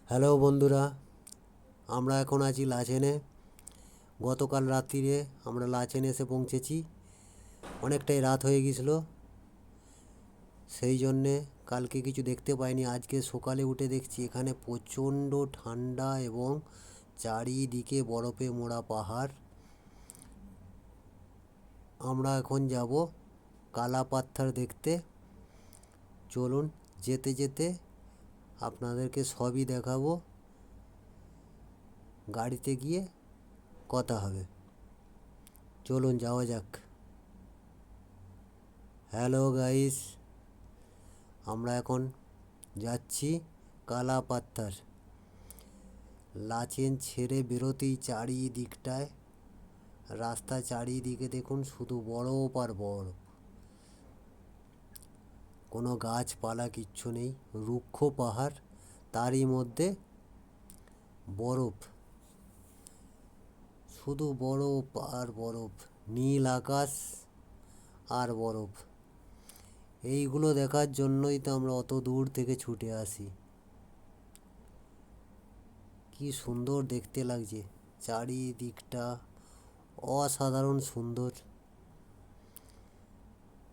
Hello বন্ধুরা, আমরা এখন আছি লাচেনে। গতকাল রাত্রিরে আমরা লাচেনে এসে পৌঁছেছি। অনেকটাই রাত হয়ে গিয়েছিল, সেই জন্যে কালকে কিছু দেখতে পাইনি। আজকে সকালে উঠে দেখছি এখানে প্রচণ্ড ঠান্ডা এবং চারিদিকে বরফে মোড়া পাহাড়। আমরা এখন যাব কালা পাথর দেখতে। চলুন, যেতে যেতে আপনাদেরকে সবই দেখাবো। গাড়িতে গিয়ে কথা হবে। চলুন যাওয়া যাক। হ্যালো গাইস, আমরা এখন যাচ্ছি কালা পাথর। লাচেন ছেড়ে বেরোতেই চারিদিকটায় রাস্তা, চারিদিকে দেখুন শুধু বরফ আর বরফ। কোনো গাছপালা কিচ্ছু নেই, রুক্ষ পাহাড়, তারই মধ্যে বরফ, শুধু বরফ আর বরফ, নীল আকাশ আর বরফ। এইগুলো দেখার জন্যই তো আমরা অত দূর থেকে ছুটে আসি। কি সুন্দর দেখতে লাগছে চারিদিকটা, অসাধারণ সুন্দর।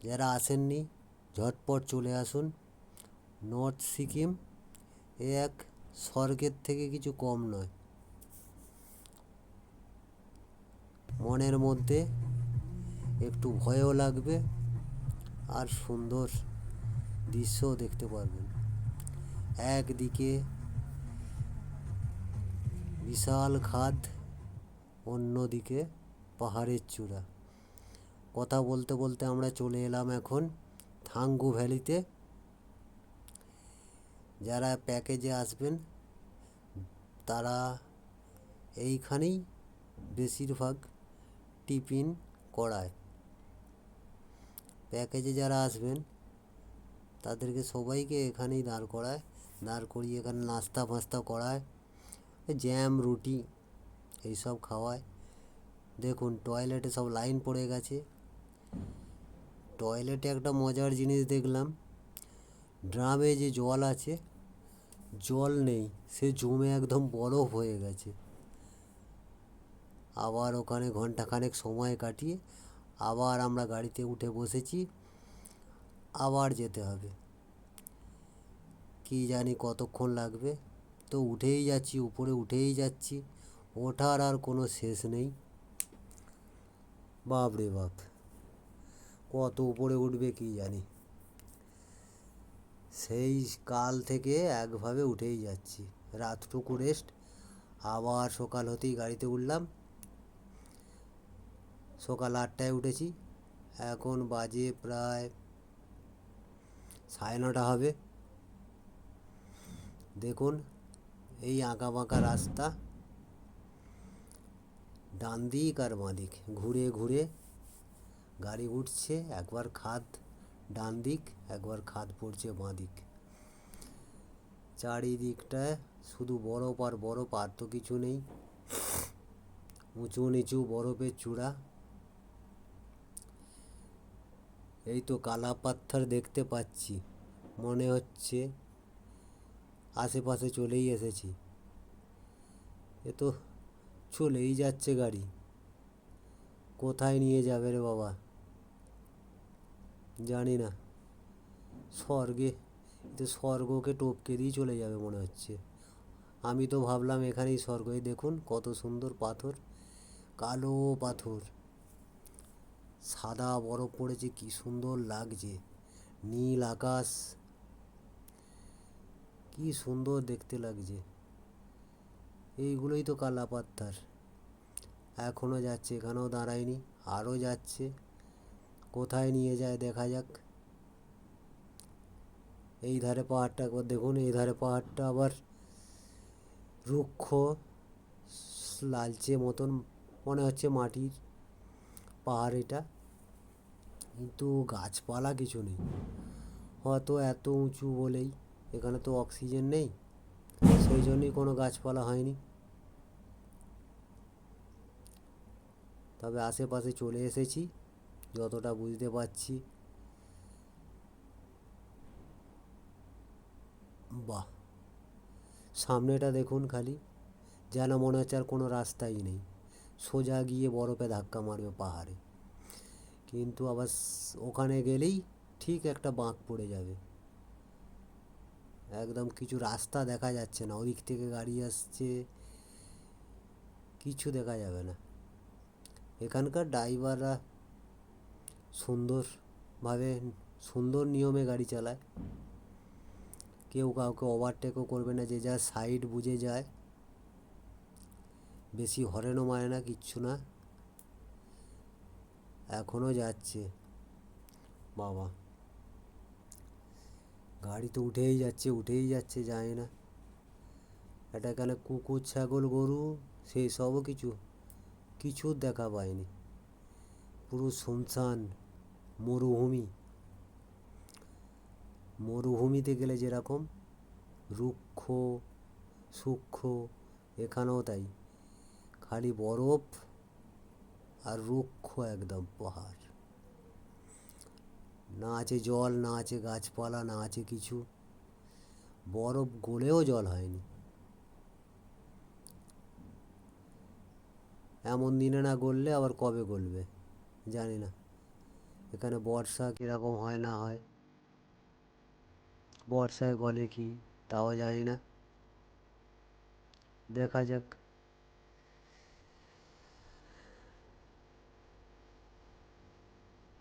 যারা আসেননি ঝটপট চলে আসুন। নর্থ সিকিম এ এক স্বর্গের থেকে কিছু কম নয়। মনের মধ্যে একটু ভয়ও লাগবে আর সুন্দর দৃশ্যও দেখতে পারবেন। একদিকে বিশাল খাদ, অন্যদিকে পাহাড়ের চূড়া। কথা বলতে বলতে আমরা চলে এলাম এখন থাঙ্গু ভ্যালিতে। যারা প্যাকেজে আসবেন তারা এইখানেই বেশিরভাগ টিফিন করায়। প্যাকেজে যারা আসবেন তাদেরকে সবাইকে এখানেই দাঁড় করায়, দাঁড় করিয়ে এখানে নাস্তা ফাস্তা করায়, জ্যাম রুটি এইসব খাওয়ায়। দেখুন টয়লেটে সব লাইন পড়ে গেছে। টয়লেটে একটা মজার জিনিস দেখলাম, ড্রামে যে জল আছে, জল নেই, সে জমে একদম বরফ হয়ে গেছে। আবার ওখানে ঘন্টাখানেক সময় কাটিয়ে আবার আমরা গাড়িতে উঠে বসেছি, আবার যেতে হবে। কি জানি কতক্ষণ লাগবে, তো উঠেই যাচ্ছি, উপরে উঠেই যাচ্ছি, ওঠার আর কোনো শেষ নেই। বাপ রে বাপ, কত উপরে উঠবে কি জানি। সেই কাল থেকে একভাবে উঠেই যাচ্ছি, রাতটুকু রেস্ট, আবার সকাল হতেই গাড়িতে উঠলাম। সকাল 8টায় উঠেছি, এখন বাজে প্রায় 9:30 হবে। দেখুন এই আঁকা বাঁকা রাস্তা, ডান দিক আর বাঁ দিক ঘুরে ঘুরে গাড়ি উঠছে। একবার খাদ ডান দিক, একবার খাদ পড়ছে বাঁ দিক। চারিদিকটায় শুধু বরফ আর বরফ, আর তো কিছু নেই। উঁচু নিচু বরফের চূড়া। এই তো কালা পাথর দেখতে পাচ্ছি, মনে হচ্ছে আশেপাশে চলেই এসেছি। এ তো চলেই যাচ্ছে গাড়ি, কোথায় নিয়ে যাবে রে বাবা জানি না। স্বর্গে, তো স্বর্গকে টপকে দিয়ে চলে যাবে মনে হচ্ছে। আমি তো ভাবলাম এখানেই স্বর্গ। এই দেখুন কত সুন্দর পাথর, কালো পাথর, সাদা বরফ পড়েছে, কি সুন্দর লাগছে। নীল আকাশ, কি সুন্দর দেখতে লাগছে। এইগুলোই তো কালা পাথর। এখনও যাচ্ছে, এখানেও দাঁড়ায়নি, আরও যাচ্ছে। কোথায় নিয়ে যায় দেখা যাক। এই ধারে পাহাড়টা একবার দেখুন, এই ধারে পাহাড়টা আবার রুক্ষ, লালচে মতন মনে হচ্ছে মাটির পাহাড় এটা, কিন্তু গাছপালা কিছু নেই। হয়তো এত উঁচু বলেই, এখানে তো অক্সিজেন নেই, সেই জন্যই কোনো গাছপালা হয়নি। তবে আশেপাশে চলে এসেছি যতটা বুঝতে পারছি। বাহ, সামনেটা দেখুন খালি, যেন মনে হচ্ছে আর কোনো রাস্তাই নেই, সোজা গিয়ে বরফে ধাক্কা মারবে পাহাড়ে। কিন্তু আবার ওখানে গেলেই ঠিক একটা বাঁক পড়ে যাবে, একদম কিছু রাস্তা দেখা যাচ্ছে না, ওদিক থেকে গাড়ি আসছে, কিছু দেখা যাবে না। এখানকার ড্রাইভাররা সুন্দরভাবে, সুন্দর নিয়মে গাড়ি চালায়, কেউ কাউকে ওভারটেকও করবে না, যে যার সাইড বুঝে যায়, বেশি হরেনও মারে না, কিচ্ছু না। এখনও যাচ্ছে, বাবা গাড়ি তো উঠেই যাচ্ছে, যায় না। এটা এখানে কুকুর ছাগল গরু সেই সবও কিছু দেখা পায়নি, পুরো শুনশান মরুভূমি। মরুভূমিতে গেলে যেরকম রুক্ষ সূক্ষ্ম, এখানেও তাই, খালি বরফ আর রুক্ষ একদম পাহাড়, না আছে জল, না আছে গাছপালা, না আছে কিছু, বরফ গলেও জল হয়নি। এমন দিনে না গললে আবার কবে গলবে জানি না। এখানে বর্ষা কীরকম হয় না হয়, বর্ষায় গলে কি তাও জানি না, দেখা যাক।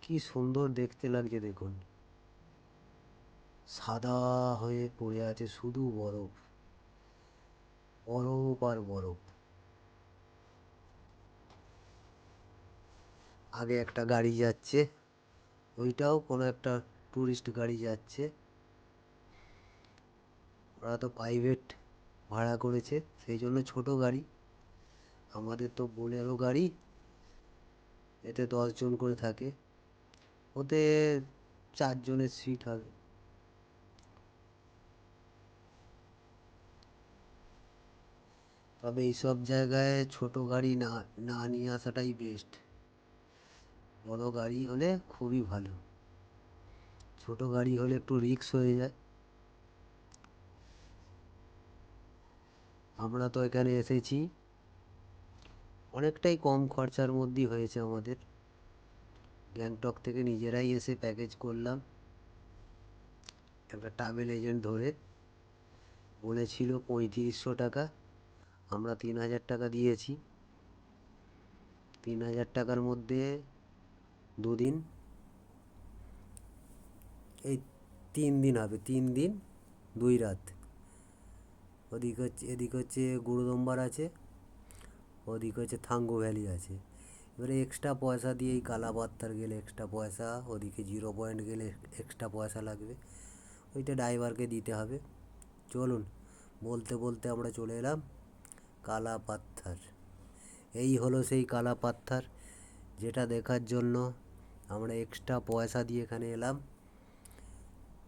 কি সুন্দর দেখতে লাগছে দেখুন, সাদা হয়ে পড়ে আছে শুধু বরফ, বরফ আর বরফ। আগে একটা গাড়ি যাচ্ছে, ওইটাও কোনো একটা টুরিস্ট গাড়ি যাচ্ছে, ওরা তো প্রাইভেট ভাড়া করেছে সেই জন্য ছোট গাড়ি, আমাদের তো বোলেরো গাড়ি, এতে 10 জন করে থাকে, ওতে 4 জনের সিট হবে। তবে এইসব জায়গায় ছোট গাড়ি না না নিয়ে আসাটাই বেস্ট, বড় গাড়ি হলে খুবই ভালো, ছোট গাড়ি হলে একটু রিস্ক হয়ে যায়। আমরা তো এখানে এসেছি অনেকটাই কম খরচার মধ্যেই হয়েছে আমাদের, গ্যাংটক থেকে নিজেরাই এসে প্যাকেজ করলাম, একটা ট্রাভেল এজেন্ট ধরে, বলেছিল 3500 টাকা, আমরা 3000 টাকা দিয়েছি। 3000 টাকার মধ্যে 2 দিন, এই 3 দিন হবে, 3 দিন 2 রাত। এদিকে হচ্ছে গুরুদম্বার আছে, ওদিকে হচ্ছে থাঙ্গু ভ্যালি আছে। এবারে এক্সট্রা পয়সা দিয়ে এই কালাপাত্তার গেলে এক্সট্রা পয়সা, ওদিকে 0 পয়েন্ট গেলে এক্সট্রা পয়সা লাগবে, ওইটা ড্রাইভারকে দিতে হবে। চলুন, বলতে বলতে আমরা চলে এলাম কালাপাত্থার। এই হলো সেই কালাপাত্থার, যেটা দেখার জন্য আমরা এক্সট্রা পয়সা দিয়ে এখানে এলাম।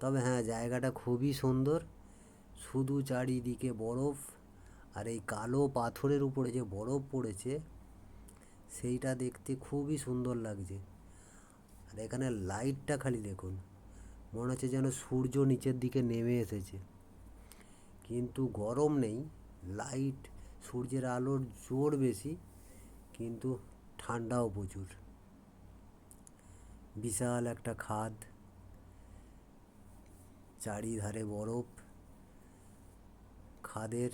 তবে হ্যাঁ, জায়গাটা খুবই সুন্দর, শুধু চারিদিকে বরফ, আর এই কালো পাথরের উপরে যে বরফ পড়েছে সেইটা দেখতে খুবই সুন্দর লাগছে। আর এখানে লাইটটা খালি দেখুন, মনে হচ্ছে যেন সূর্য নিচের দিকে নেমে এসেছে, কিন্তু গরম নেই, লাইট, সূর্যের আলোর জোর বেশি, কিন্তু ঠান্ডাও প্রচুর। বিশাল একটা খাদ, চারিধারে বরফ, খাদের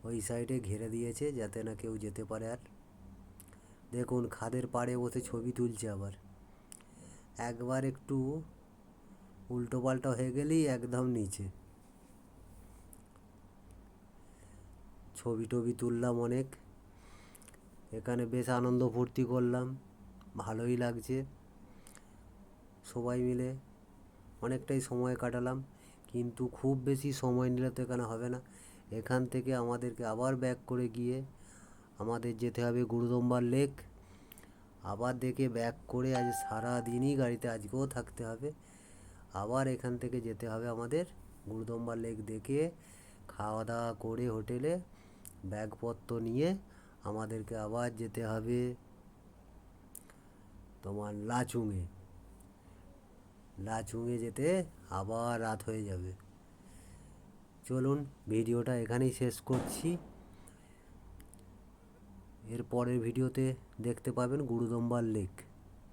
ওই সাইডে ঘিরে দিয়েছে যাতে না কেউ যেতে পারে। আর দেখুন খাদের পাড়ে বসে ছবি তুলছে, আবার একবার একটু উল্টো পাল্টা হয়ে গেলেই একদম নিচে। ছবি টবি তুললাম অনেক, এখানে বেশ আনন্দ ফুর্তি করলাম, ভালোই লাগছে, সবাই মিলে অনেকটাই সময় কাটালাম। কিন্তু খুব বেশি সময় নিলে তো এখানে হবে না, এখান থেকে আমাদেরকে আবার ব্যাক করে গিয়ে আমাদের যেতে হবে গুরুদম্বার লেক, আবার দেখে ব্যাক করে আজ সারা দিনই গাড়িতে আজকেও থাকতে হবে, আবার এখান থেকে যেতে হবে আমাদের গুরুদম্বার লেক দেখে, খাওয়া দাওয়া করে হোটেলে ব্যাগপত্র নিয়ে আমাদেরকে আবার যেতে হবে তোমার লাচুংয়ে। লাচুংয়ে যেতে আবার রাত হয়ে যাবে। চলুন ভিডিওটা এখানেই শেষ করছি। এর পরের ভিডিওতে দেখতে পাবেন গুরুদম্বার লেক।